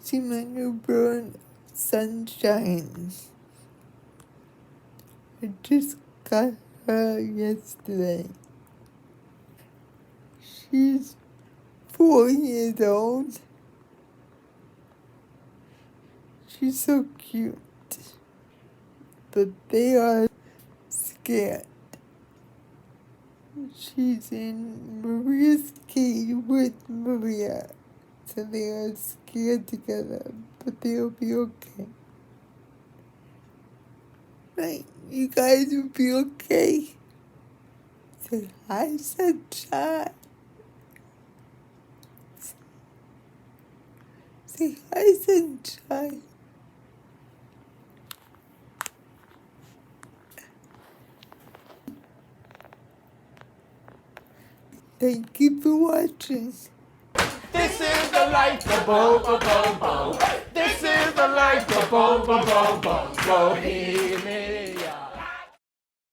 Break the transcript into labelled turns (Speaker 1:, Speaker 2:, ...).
Speaker 1: She my newborn sunshine. I just got her yesterday. She's 4 years old. She's so cute. But they are scared. She's in Maria's cage with Maria. So they are scared together, but they'll be okay. Right? You guys will be okay. Say hi, sunshine. Say hi, sunshine. Thank you for watching.
Speaker 2: This is the life of Bo. This is the life of Bo. Bohemian.